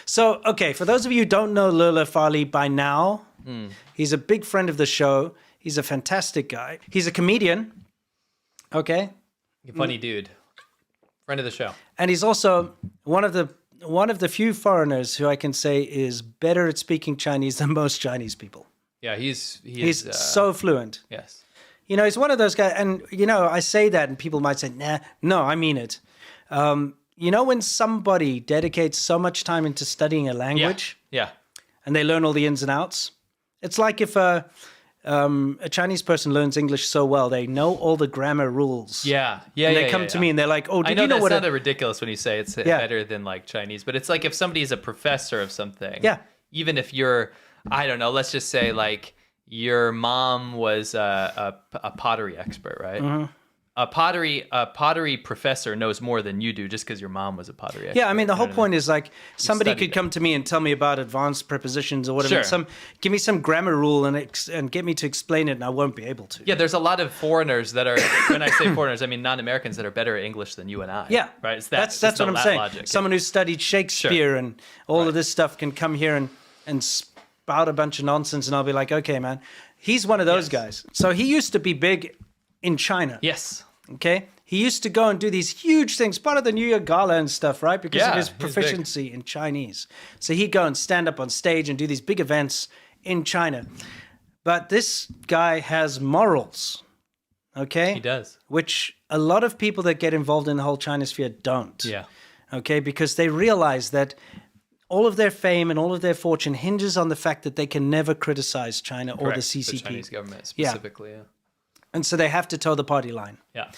So, okay, for those of you who don't know Lele Farley by now, he's a big friend of the show. He's a fantastic guy. He's a comedian. Okay. Funny dude. Friend of the show. And he's also one of the few foreigners who I can say is better at speaking Chinese than most Chinese people. Yeah, he's so fluent. Yes. You know, he's one of those guys, and, you know, I say that and people might say, nah, no, I mean it. You know, when somebody dedicates so much time into studying a language and they learn all the ins and outs, it's like if a Chinese person learns English so well, they know all the grammar rules. And they come to me and they're like, oh, did you know what? That's not ridiculous when you say it's better than like Chinese, but it's like if somebody is a professor of something. Yeah. Even if you're, I don't know, let's just say like your mom was a pottery expert, right? Mm-hmm. A pottery professor knows more than you do just because your mom was a pottery expert. Yeah, I mean, the whole point is like somebody could come to me and tell me about advanced prepositions or whatever. Sure. Give me some grammar rule and get me to explain it, and I won't be able to. Yeah, there's a lot of foreigners that are, when I say foreigners, I mean non-Americans that are better at English than you and I. Yeah, right. That's what I'm saying. Logic. Someone who studied Shakespeare and all of this stuff can come here and spout a bunch of nonsense, and I'll be like, okay, man. He's one of those guys. So he used to be big in China. Yes. Okay. He used to go and do these huge things, part of the New Year Gala and stuff, right? Because of his proficiency in Chinese. So he'd go and stand up on stage and do these big events in China. But this guy has morals. Okay. He does. Which a lot of people that get involved in the whole China sphere don't. Yeah. Okay. Because they realize that all of their fame and all of their fortune hinges on the fact that they can never criticize China or the CCP. The Chinese government specifically, yeah. And so they have to toe the party line. Yeah.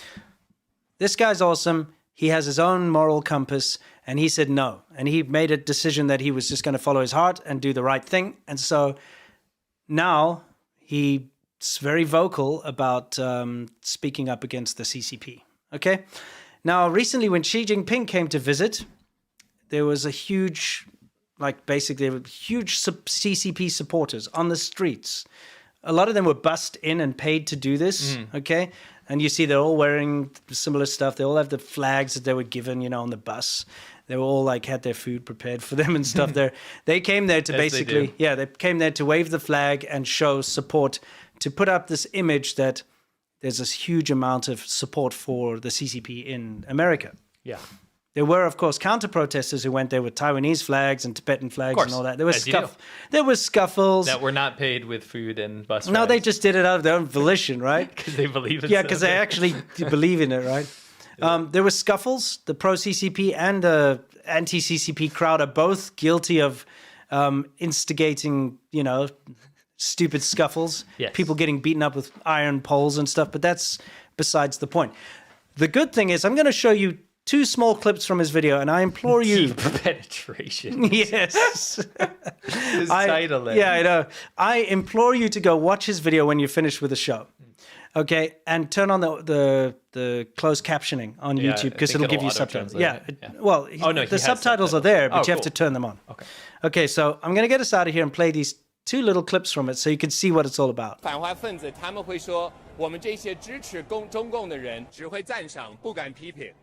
This guy's awesome. He has his own moral compass, and he said no. And he made a decision that he was just going to follow his heart and do the right thing. And so now he's very vocal about speaking up against the CCP. Okay? Now, recently when Xi Jinping came to visit, there was a huge, basically huge CCP supporters on the streets. A lot of them were bussed in and paid to do this, okay? And you see they're all wearing similar stuff. They all have the flags that they were given, you know, on the bus. They were all had their food prepared for them and stuff there. They came there to basically, they came there to wave the flag and show support, to put up this image that there's this huge amount of support for the CCP in America. Yeah. There were, of course, counter-protesters who went there with Taiwanese flags and Tibetan flags and all that. There was scuffles. That were not paid with food and bus rides. No, they just did it out of their own volition, right? Because they believe in it. Yeah, because they actually believe in it, right? There were scuffles. The pro-CCP and the anti-CCP crowd are both guilty of instigating, you know, stupid scuffles. Yes. People getting beaten up with iron poles and stuff, but that's besides the point. The good thing is I'm going to show you 2 small clips from his video, and I implore you... Deep penetration. Yes. His title. Yeah, I know. I implore you to go watch his video when you're finished with the show. Okay? And turn on the closed captioning on YouTube, because it'll give you subtitles. Yeah. Well, the subtitles are there, but you have to turn them on. Okay, so I'm going to get us out of here and play these 2 little clips from it so you can see what it's all about. 反华分子他们会说，我们这些支持中共的人只会赞赏，不敢批评。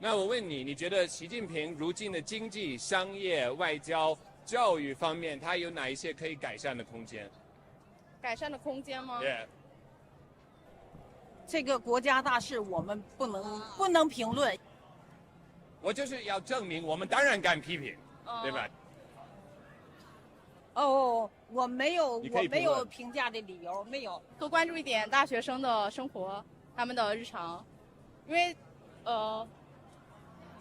那我问你，你觉得习近平如今的经济、商业、外交、教育方面，他有哪一些可以改善的空间？改善的空间吗？对。这个国家大事我们不能评论。我就是要证明，我们当然敢批评，对吧？我没有评价的理由，没有。多关注一点大学生的生活，他们的日常，因为怎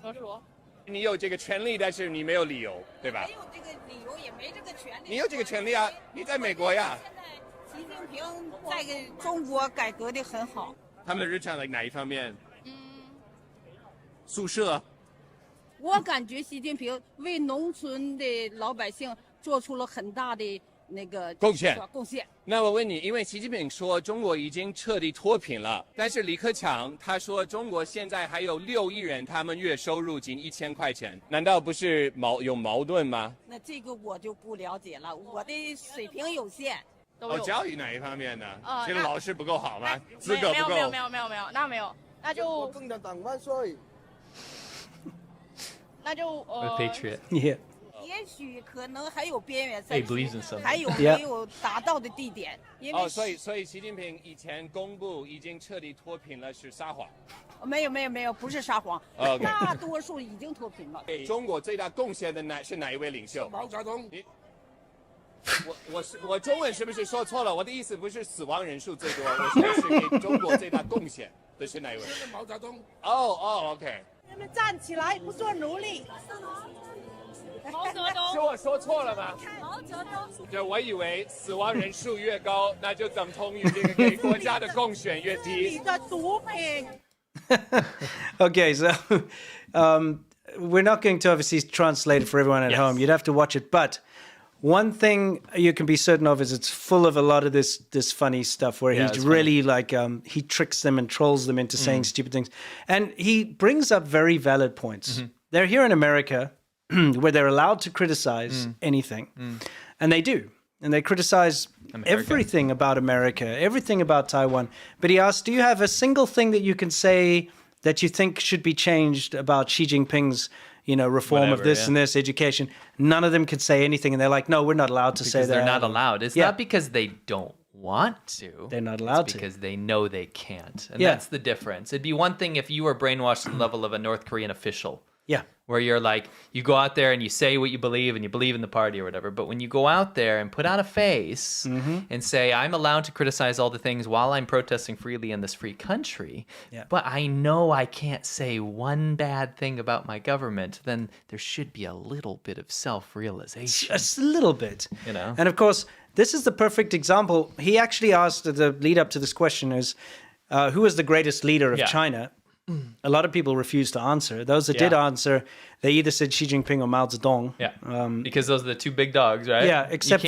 么说？你有这个权利，但是你没有理由，对吧？没有这个理由，也没这个权利。你有这个权利啊！你在美国呀。现在习近平在中国改革的很好。他们的日常在哪一方面？宿舍。我感觉习近平为农村的老百姓做出了很大的那个贡献。那我问你，因为习近平说中国已经彻底脱贫了，但是李克强他说中国现在还有6亿人，他们月收入仅1000块钱，难道不是有矛盾吗？那这个我就不了解了，我的水平有限。教育哪一方面呢？这个老师不够好吗？资格不够？没有，那没有，那就共产党万岁。那就Patriot. Yeah. 也许可能还有边缘 He believes in something. 还有没有达到的地点。因为所以习近平以前公布已经彻底脱贫了，是撒谎。没有，不是撒谎， OK 大多数已经脱贫了。中国最大贡献的是哪一位领袖？毛泽东。我中文是不是说错了？我的意思不是死亡人数最多，我说是给中国最大贡献的是哪一位？毛泽东。OK。人们站起来，不做奴隶。毛泽东是我说错了吗？毛泽东。就我以为死亡人数越高，那就等同于这个给国家的贡献越低。你的毒品。Okay, so we're not going to obviously translate it for everyone at home. You'd have to watch it, but one thing you can be certain of is it's full of a lot of this funny stuff where he's really like he tricks them and trolls them into saying stupid things, and he brings up very valid points. They're here in America where they're allowed to criticize anything, and they do. And they criticize everything about America, everything about Taiwan. But he asked, do you have a single thing that you can say that you think should be changed about Xi Jinping's, reform of this and this, education? None of them could say anything. And they're like, no, we're not allowed to say that. They're not allowed. It's not because they don't want to. They're not allowed it's to. because they know they can't. And that's the difference. It'd be one thing if you were brainwashed to the level of a North Korean official. Yeah. Where you're like, you go out there and you say what you believe and you believe in the party or whatever. But when you go out there and put on a face and say, I'm allowed to criticize all the things while I'm protesting freely in this free country, but I know I can't say one bad thing about my government, then there should be a little bit of self-realization. Just a little bit. And of course, this is the perfect example. He actually asked the lead up to this question is, who is the greatest leader of China? A lot of people refused to answer. Those that did answer, they either said Xi Jinping or Mao Zedong. Yeah, because those are the two big dogs, right? Yeah, except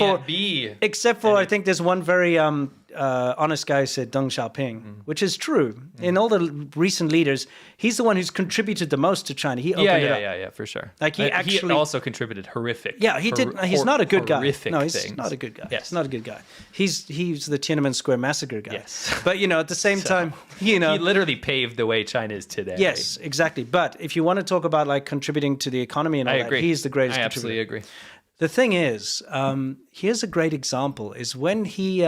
for I think there's one very honest guy who said Deng Xiaoping, which is true. In all the recent leaders, he's the one who's contributed the most to China. He opened it up. Yeah, for sure. Like he also contributed horrific. Yeah, he did. He's not a good guy. Horrific No, he's things. not a good guy. Yes. He's not a good guy. He's the Tiananmen Square massacre guy. Yes. But at the same time, he literally paved the way China is today. Yes, exactly. But if you want to talk about like contributing to the economy and all that, he's the greatest I contributor. absolutely agree. The thing is, here's a great example, is when he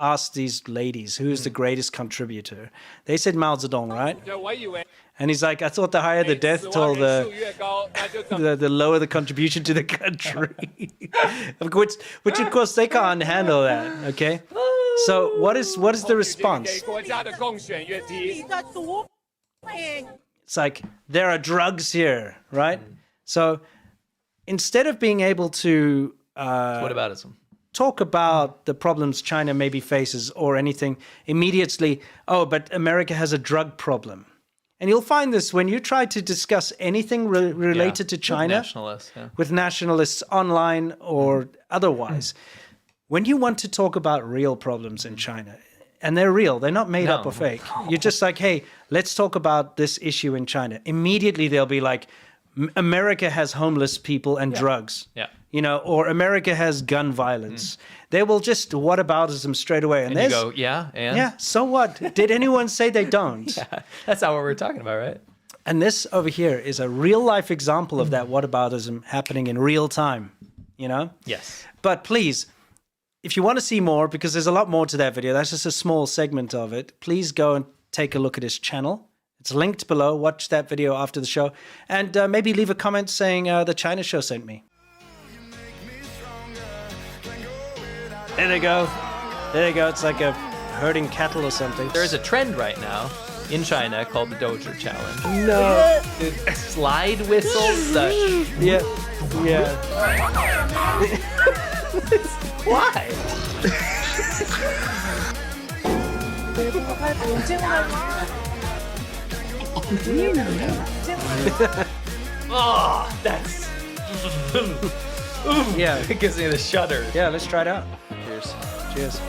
asked these ladies, who's the greatest contributor, they said Mao Zedong, right? And he's like, I thought the higher the death toll, the lower the contribution to the country. which of course they can't handle that, okay? So what is the response? It's like, there are drugs here, right? So instead of being able to Whataboutism. talk about the problems China maybe faces or anything immediately, but America has a drug problem. And you'll find this when you try to discuss anything related to China with nationalists online or otherwise. When you want to talk about real problems in China, and they're real, they're not made up or fake. You're just like, hey, let's talk about this issue in China. Immediately they'll be like, America has homeless people and drugs. Yeah. Or America has gun violence. They will just whataboutism straight away. And you go, and? Yeah, so what? Did anyone say they don't? That's not what we're talking about, right? And this over here is a real-life example of that whataboutism happening in real time, Yes. But please, if you want to see more, because there's a lot more to that video, that's just a small segment of it, please go and take a look at his channel. It's linked below. Watch that video after the show. And maybe leave a comment saying the China show sent me. There they go. There they go. It's like a herding cattle or something. There is a trend right now in China called the Dozier Challenge. No. Slide whistles. Yeah. Why? Oh, that's... Yeah. It gives me the shudder. Yeah, let's try it out. Cheers. Cheers.